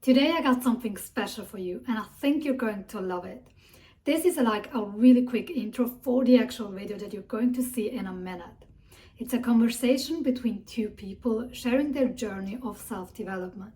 Today I got something special for you and I think you're going to love it. This is like a really quick intro for the actual video that you're going to see in a minute. It's a conversation between two people sharing their journey of self-development,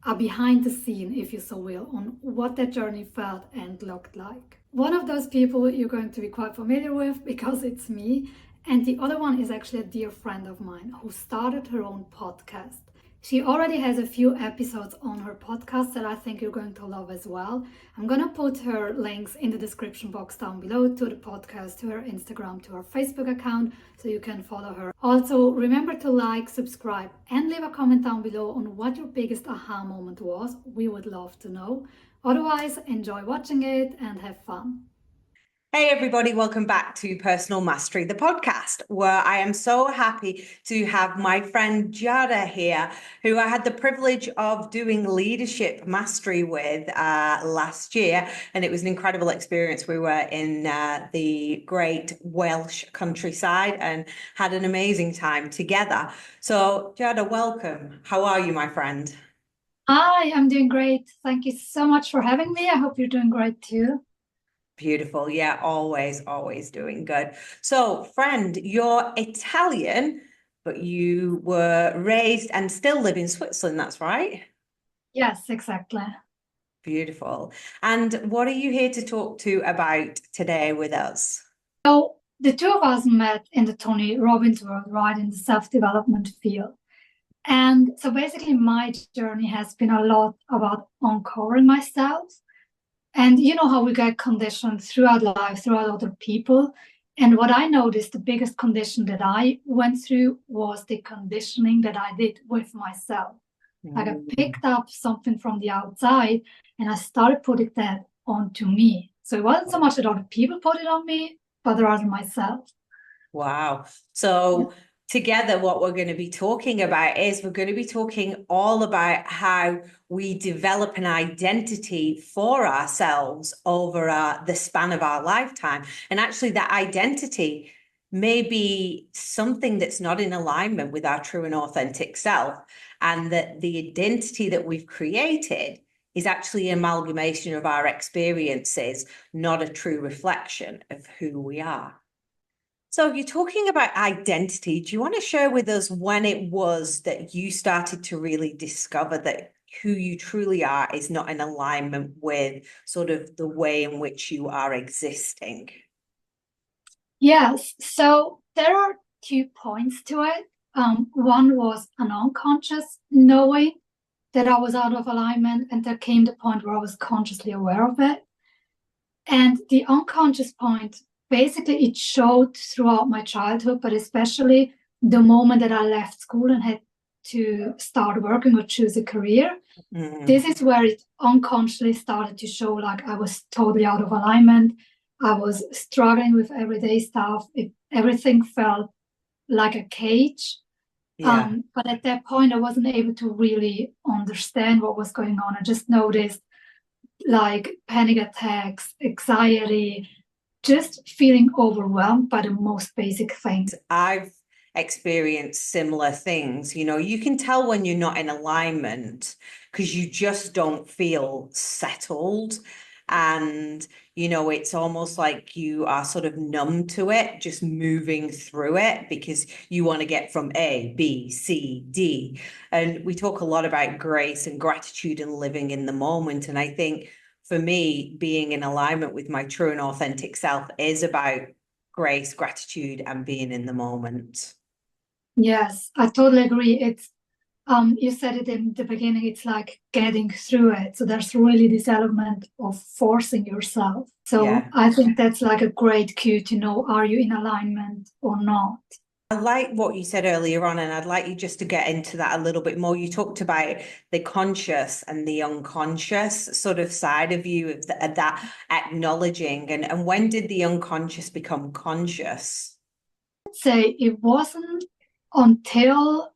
a behind the scene, if you so will, on what that journey felt and looked like. One of those people you're going to be quite familiar with because it's me, and the other one is actually a dear friend of mine who started her own podcast. She already has a few episodes on her podcast that I think you're going to love as well. I'm going to put her links in the description box down below to the podcast, to her Instagram, to her Facebook account, so you can follow her. Also, remember to like, subscribe, and leave a comment down below on what your biggest aha moment was. We would love to know. Otherwise, enjoy watching it and have fun. Hey, everybody, welcome back to Personal Mastery, the podcast, where I am so happy to have my friend Jada here, who I had the privilege of doing leadership mastery with last year. And it was an incredible experience. We were in the great Welsh countryside and had an amazing time together. So, Jada, welcome. How are you, my friend? Hi, I'm doing great. Thank you so much for having me. I hope you're doing great too. Beautiful. Yeah, always doing good. So, friend, you're Italian, but you were raised and still live in Switzerland, that's right? Yes, exactly. Beautiful. And what are you here to talk to about today with us? So the two of us met in the Tony Robbins world, right, in the self-development field. And so basically my journey has been a lot about uncovering myself. And you know how we get conditioned throughout life, throughout other people. And what I noticed, the biggest condition that I went through was the conditioning that I did with myself. Like I picked up something from the outside and I started putting that onto me. So it wasn't so much that other people put it on me, but rather myself. Wow. So together, what we're going to be talking about is we're going to be talking all about how we develop an identity for ourselves over the span of our lifetime. And actually, that identity may be something that's not in alignment with our true and authentic self. And that the identity that we've created is actually an amalgamation of our experiences, not a true reflection of who we are. So you're talking about identity. Do you want to share with us when it was that you started to really discover that who you truly are is not in alignment with sort of the way in which you are existing? Yes. So there are 2 points to it. One was an unconscious knowing that I was out of alignment, and there came the point where I was consciously aware of it. And the unconscious point, basically, it showed throughout my childhood, but especially the moment that I left school and had to start working or choose a career. This is where it unconsciously started to show like I was totally out of alignment. I was struggling with everyday stuff. Everything felt like a cage. Yeah. But at that point, I wasn't able to really understand what was going on. I just noticed like panic attacks, anxiety, just feeling overwhelmed by the most basic things. I've experienced similar things. You know, you can tell when you're not in alignment because you just don't feel settled. And, you know, it's almost like you are sort of numb to it, just moving through it because you want to get from A, B, C, D. And we talk a lot about grace and gratitude and living in the moment. And I think for me, being in alignment with my true and authentic self is about grace, gratitude, and being in the moment. Yes, I totally agree. It's you said it in the beginning, it's like getting through it. So there's really this element of forcing yourself. So Yeah. I think that's like a great cue to know, are you in alignment or not? I like what you said earlier on, and I'd like you just to get into that a little bit more. You talked about the conscious and the unconscious sort of side of you, of that acknowledging. And when did the unconscious become conscious? I'd say it wasn't until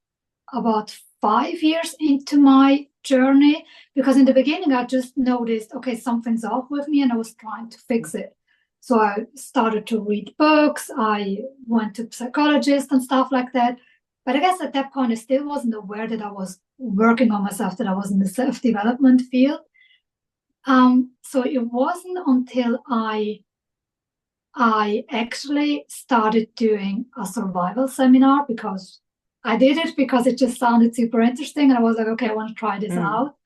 about 5 years into my journey, because in the beginning I just noticed, okay, something's off with me and I was trying to fix it. So I started to read books, I went to psychologists and stuff like that. But I guess at that point, I still wasn't aware that I was working on myself, that I was in the self-development field. So it wasn't until I actually started doing a survival seminar, because I did it because it just sounded super interesting. And I was like, okay, I want to try this out.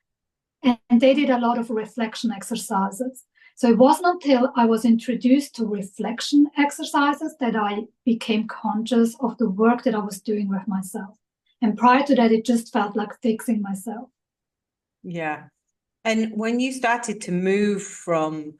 And they did a lot of reflection exercises. So it wasn't until I was introduced to reflection exercises that I became conscious of the work that I was doing with myself. And prior to that, it just felt like fixing myself. Yeah. And when you started to move from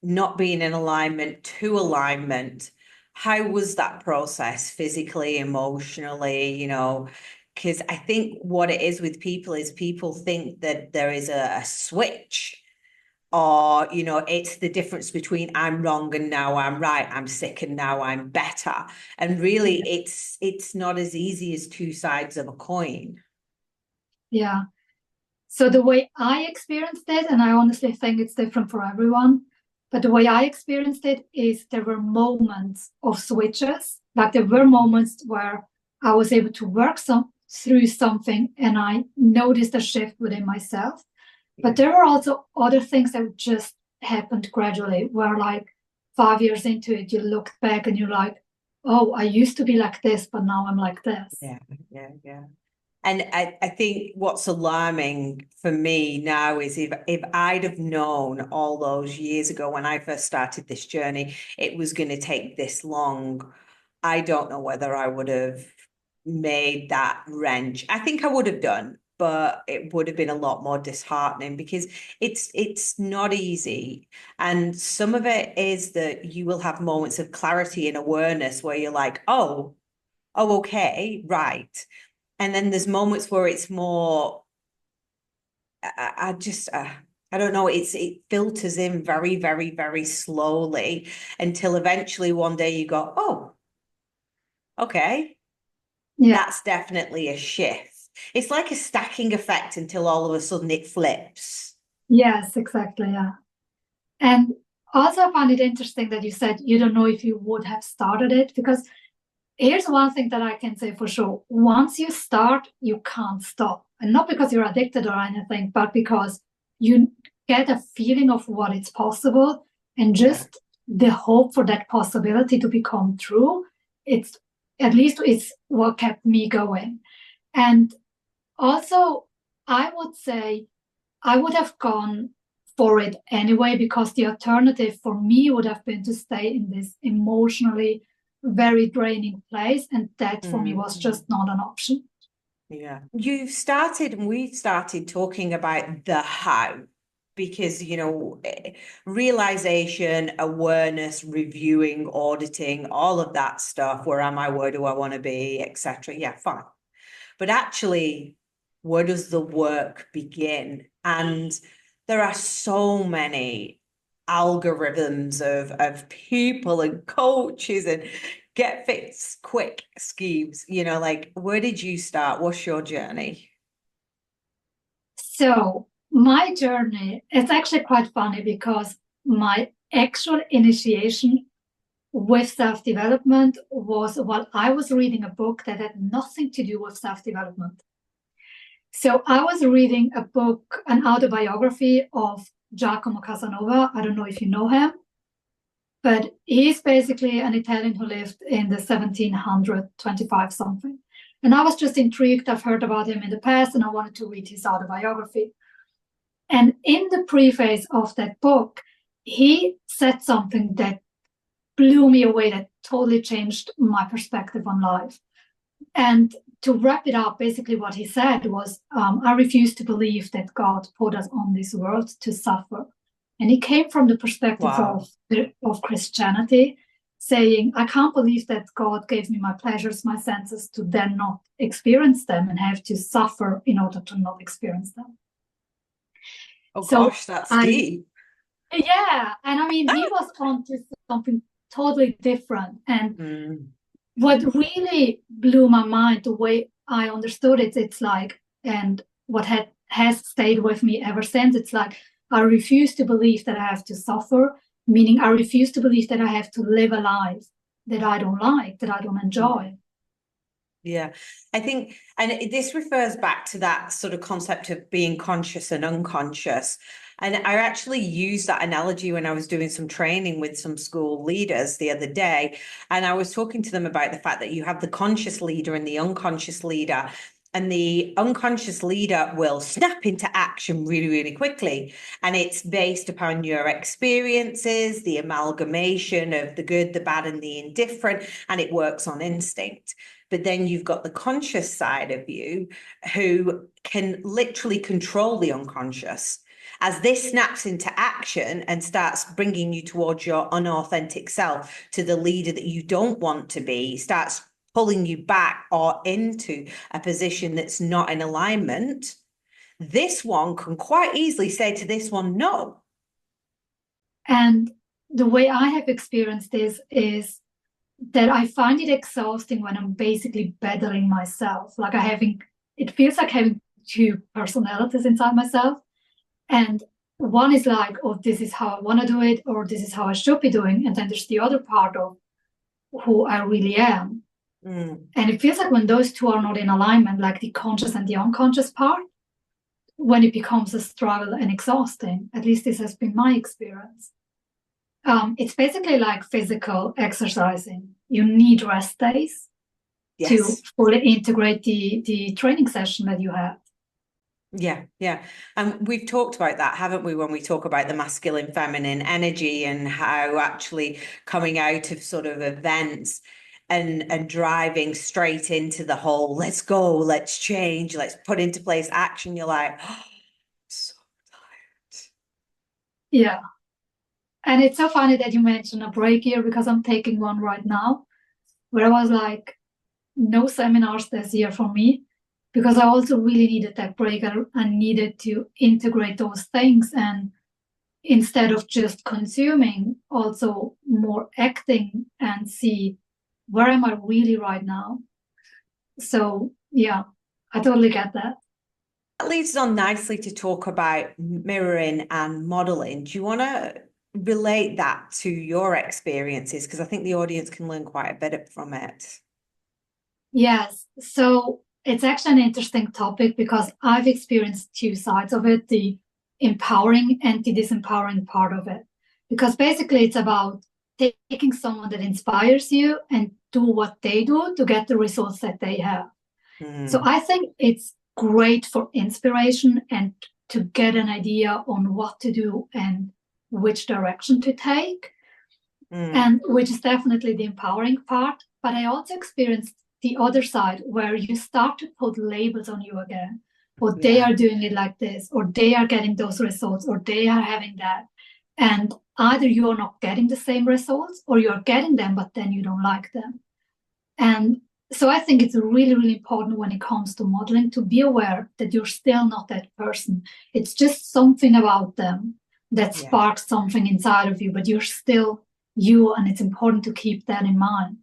not being in alignment to alignment, how was that process physically, emotionally, you know? Because I think what it is with people is people think that there is a switch, or, you know, it's the difference between I'm wrong and now I'm right, I'm sick and now I'm better. And really, it's not as easy as two sides of a coin. Yeah. So the way I experienced it, and I honestly think it's different for everyone, but the way I experienced it is there were moments of switches. Like there were moments where I was able to work through something and I noticed a shift within myself. But there were also other things that just happened gradually, where like 5 years into it, you look back and you're like, oh, I used to be like this, but now I'm like this. Yeah. And I think what's alarming for me now is if I'd have known all those years ago when I first started this journey, it was going to take this long, I don't know whether I would have made that wrench. I think I would have done, but it would have been a lot more disheartening because it's not easy. And some of it is that you will have moments of clarity and awareness where you're like, oh, okay, right. And then there's moments where it's more, I don't know, it filters in very, very, very slowly until eventually one day you go, oh, okay, that's definitely a shift. It's like a stacking effect until all of a sudden it flips. Yes, exactly. Yeah. And also I found it interesting that you said you don't know if you would have started it, because here's one thing that I can say for sure. Once you start, you can't stop. And not because you're addicted or anything, but because you get a feeling of what is possible, and just the hope for that possibility to become true. It's what kept me going. And also, I would say I would have gone for it anyway, because the alternative for me would have been to stay in this emotionally very draining place, and that for me was just not an option. Yeah. You've started, and we've started talking about the how, because, you know, realization, awareness, reviewing, auditing, all of that stuff. Where am I? Where do I want to be, etc. Yeah, fine. But actually, where does the work begin? And there are so many algorithms of people and coaches and get fit quick schemes, you know, like, where did you start? What's your journey? So my journey, it's actually quite funny, because my actual initiation with self-development was while I was reading a book that had nothing to do with self-development. So I was reading a book, an autobiography of Giacomo Casanova. I don't know if you know him, but he's basically an Italian who lived in the 1725 something. And I was just intrigued. I've heard about him in the past, and I wanted to read his autobiography. And in the preface of that book, he said something that blew me away, that totally changed my perspective on life. And to wrap it up, basically what he said was, I refuse to believe that God put us on this world to suffer. And he came from the perspective of Christianity, saying, I can't believe that God gave me my pleasures, my senses, to then not experience them and have to suffer in order to not experience them. Oh, so gosh, that's deep. Yeah. And I mean, he was onto something totally different. And what really blew my mind, the way I understood it, it's like, and what has stayed with me ever since, it's like, I refuse to believe that I have to suffer, meaning I refuse to believe that I have to live a life that I don't like, that I don't enjoy. Yeah, I think, and this refers back to that sort of concept of being conscious and unconscious. And I actually used that analogy when I was doing some training with some school leaders the other day. And I was talking to them about the fact that you have the conscious leader and the unconscious leader. And the unconscious leader will snap into action really, really quickly. And it's based upon your experiences, the amalgamation of the good, the bad, and the indifferent, and it works on instinct. But then you've got the conscious side of you who can literally control the unconscious. As this snaps into action and starts bringing you towards your unauthentic self, to the leader that you don't want to be, starts pulling you back or into a position that's not in alignment, this one can quite easily say to this one, no. And the way I have experienced this is that I find it exhausting when I'm basically battling myself. Like it feels like having two personalities inside myself. And one is like, oh, this is how I want to do it, or this is how I should be doing. And then there's the other part of who I really am. And it feels like when those two are not in alignment, like the conscious and the unconscious part, when it becomes a struggle and exhausting. At least this has been my experience. It's basically like physical exercising. You need rest days to fully integrate the training session that you have. Yeah, yeah. And we've talked about that, haven't we, when we talk about the masculine, feminine energy and how actually coming out of sort of events and driving straight into the whole, let's go, let's change, let's put into place action. You're like, oh, so tired. Yeah. And it's so funny that you mentioned a break here, because I'm taking one right now where I was like, no seminars this year for me, because I also really needed that break. I needed to integrate those things, and instead of just consuming, also more acting and see where am I really right now. So yeah, I totally get that. That leads on nicely to talk about mirroring and modeling. Do you want to relate that to your experiences? Because I think the audience can learn quite a bit from it. Yes. So it's actually an interesting topic, because I've experienced two sides of it, the empowering and the disempowering part of it. Because basically it's about taking someone that inspires you and do what they do to get the results that they have. So I think it's great for inspiration and to get an idea on what to do and which direction to take, and which is definitely the empowering part. But I also experienced the other side, where you start to put labels on you again, or they are doing it like this, or they are getting those results, or they are having that. And either you're not getting the same results, or you're getting them, but then you don't like them. And so I think it's really, really important when it comes to modeling to be aware that you're still not that person. It's just something about them that sparks something inside of you, but you're still you, and it's important to keep that in mind.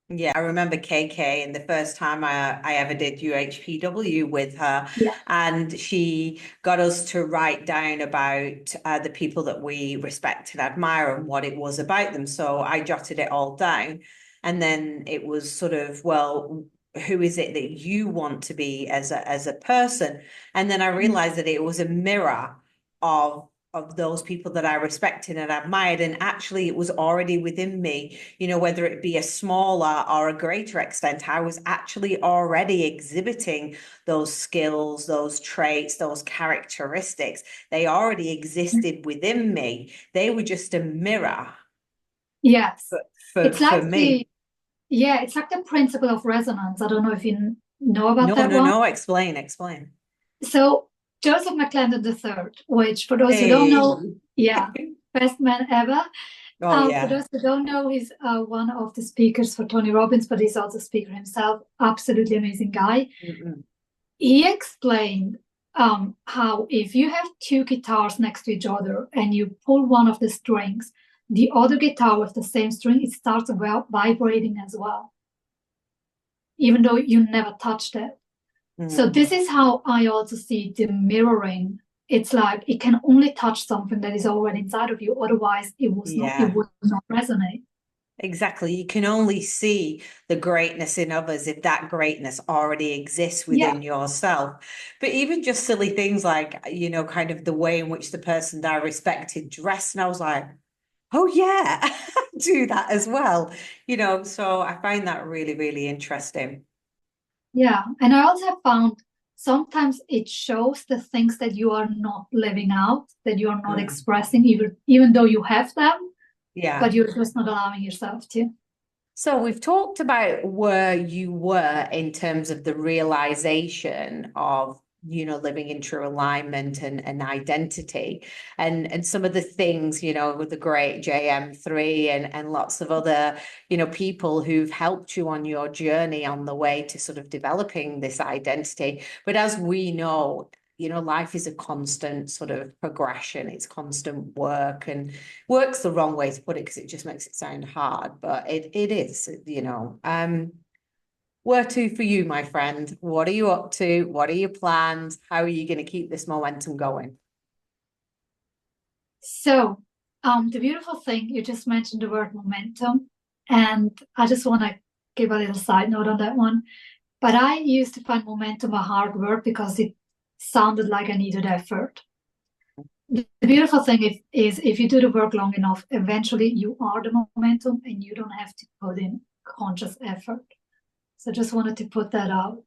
Yeah, I remember KK, and the first time I ever did UHPW with her, and she got us to write down about the people that we respect and admire and what it was about them. So I jotted it all down. And then it was sort of, well, who is it that you want to be as a person? And then I realized that it was a mirror of those people that I respected and admired. And actually it was already within me, you know, whether it be a smaller or a greater extent, I was actually already exhibiting those skills, those traits, those characteristics. They already existed within me. They were just a mirror. Yes. For me. It's like the principle of resonance. I don't know if you know about that one. No, explain. So Joseph McClendon III, which for those who don't know, best man ever. For those who don't know, he's one of the speakers for Tony Robbins, but he's also a speaker himself. Absolutely amazing guy. He explained how if you have two guitars next to each other and you pull one of the strings, the other guitar with the same string, it starts vibrating as well, even though you never touched it. So this is how I also see the mirroring. It's like it can only touch something that is already inside of you. Otherwise, it would not resonate. Exactly. You can only see the greatness in others if that greatness already exists Yeah, within yourself. But even just silly things like, kind of the way in which the person that I respected dressed. And I was like, oh, yeah, I do that as well. So I find that really, really interesting. yeah. And I also have found sometimes it shows the things that you are not living out, that you are not Mm. expressing, even though you have them, but Yeah. you're just not allowing yourself to. So we've talked about where you were in terms of the realization of, living in true alignment and identity and some of the things, with the great JM3 and lots of other, people who've helped you on your journey on the way to sort of developing this identity. But as we know, life is a constant sort of progression. It's constant work, and work's the wrong way to put it because it just makes it sound hard, but it is, where to for you, my friend? What are you up to? What are your plans? How are you going to keep this momentum going? So, the beautiful thing, you just mentioned the word momentum, and I just want to give a little side note on that one. But I used to find momentum a hard word because it sounded like I needed effort. The beautiful thing is if you do the work long enough, eventually you are the momentum and you don't have to put in conscious effort. So just wanted to put that out.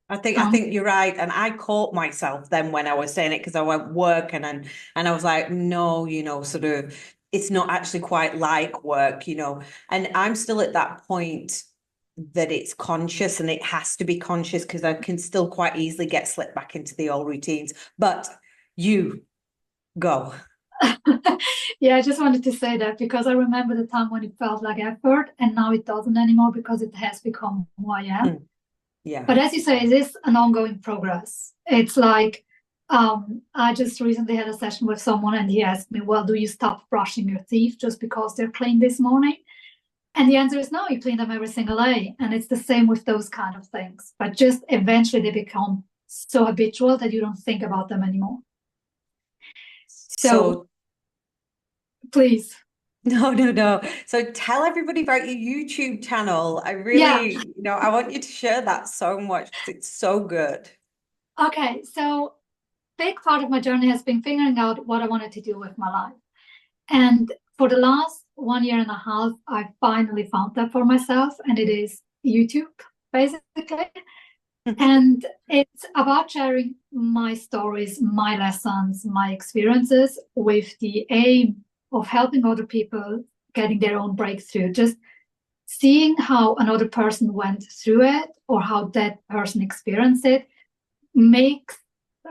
I think you're right. And I caught myself then when I was saying it because I went work and I was like, no, sort of it's not actually quite like work, And I'm still at that point that it's conscious and it has to be conscious because I can still quite easily get slipped back into the old routines. But you go. Yeah, I just wanted to say that because I remember the time when it felt like effort and now it doesn't anymore because it has become who I am. Mm, yeah. But as you say, it is an ongoing progress. It's like I just recently had a session with someone and he asked me, well, do you stop brushing your teeth just because they're clean this morning? And the answer is no, you clean them every single day. And it's the same with those kind of things. But just eventually they become so habitual that you don't think about them anymore. So So please. no, no, no. So tell everybody about your YouTube channel. I Yeah. really, I want you to share that so much because it's so good. Okay. So big part of my journey has been figuring out what I wanted to do with my life. And for the last 1 year and a half, I finally found that for myself, and it is YouTube, basically. And it's about sharing my stories, my lessons, my experiences with the aim of helping other people getting their own breakthrough. Just seeing how another person went through it or how that person experienced it makes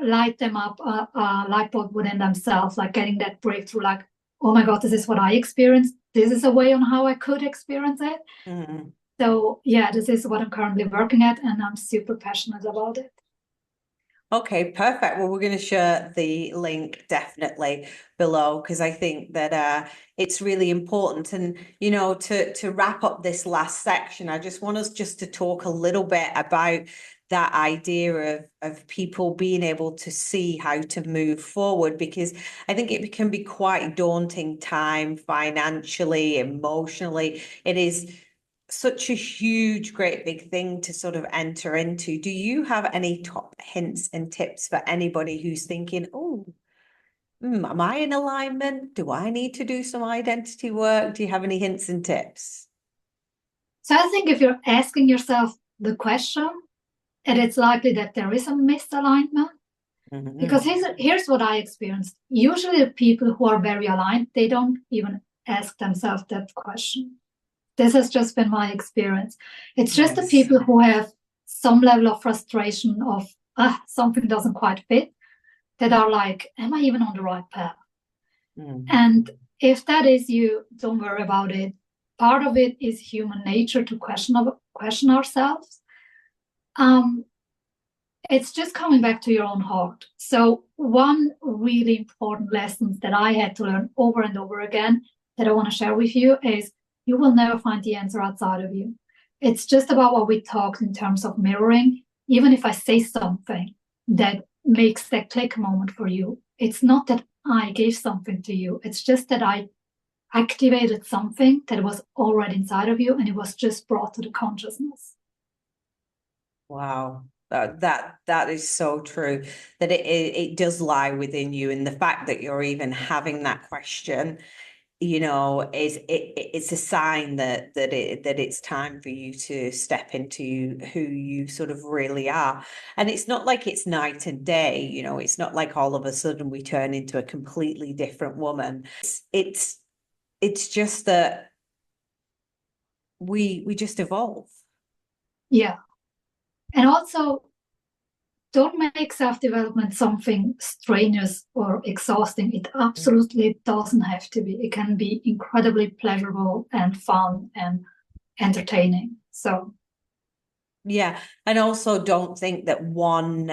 light them up a light bulb within themselves, like getting that breakthrough, like, oh my God, this is what I experienced. This is a way on how I could experience it. Mhm. So yeah, this is what I'm currently working at, and I'm super passionate about it. Okay, perfect. Well, we're going to share the link definitely below because I think that it's really important. And to wrap up this last section, I just want us just to talk a little bit about that idea of people being able to see how to move forward because I think it can be quite daunting time financially, emotionally. It is such a huge, great big thing to sort of enter into. Do you have any top hints and tips for anybody who's thinking, oh, am I in alignment? Do I need to do some identity work? Do you have any hints and tips? So I think if you're asking yourself the question, and it's likely that there is a misalignment, because Mhm. here's what I experienced. Usually the people who are very aligned, they don't even ask themselves that question. This has just been my experience. It's just the Yes. people who have some level of frustration of something doesn't quite fit that are like, am I even on the right path? Mm. And if that is you, don't worry about it. Part of it is human nature to question ourselves. Um, it's just coming back to your own heart. So one really important lesson that I had to learn over and over again that I want to share with you is you will never find the answer outside of you. It's just about what we talked in terms of mirroring. Even if I say something that makes that click moment for you, it's not that I gave something to you. It's just that I activated something that was already inside of you and it was just brought to the consciousness. Wow. That is so true, that it does lie within you. And the fact that you're even having that question, you know, it's a sign that it's time for you to step into who you sort of really are. And it's not like it's night and day, you know, it's not like all of a sudden we turn into a completely different woman. It's just that we just evolve. Yeah. And also, don't make self-development something strenuous or exhausting. It absolutely doesn't have to be. It can be incredibly pleasurable and fun and entertaining. So Yeah, and also don't think that one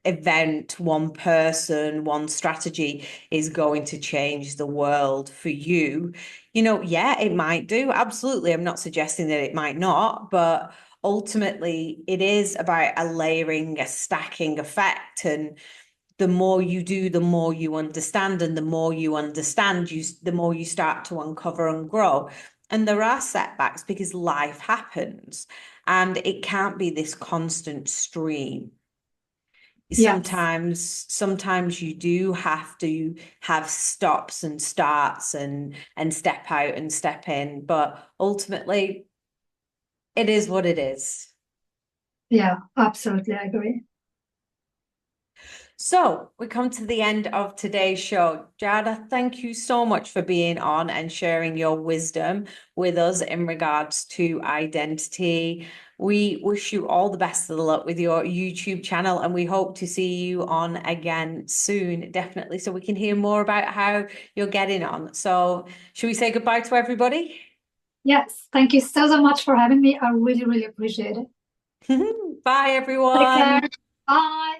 event, one person, one strategy is going to change the world for you. You know, yeah, it might do. Absolutely. I'm not suggesting that it might not, but ultimately it is about a layering, a stacking effect. And the more you do, the more you understand, and the more you understand, the more you start to uncover and grow. And there are setbacks because life happens, and it can't be this constant stream. yes, Sometimes you do have to have stops and starts and step out and step in, but ultimately it is what it is. yeah, absolutely, I agree. So we come to the end of today's show. Jada, thank you so much for being on and sharing your wisdom with us in regards to identity. We wish you all the best of the luck with your YouTube channel, and we hope to see you on again soon, definitely, so we can hear more about how you're getting on. So should we say goodbye to everybody? Yes, thank you so, so much for having me. I really, really appreciate it. Bye, Take care. everyone. Bye.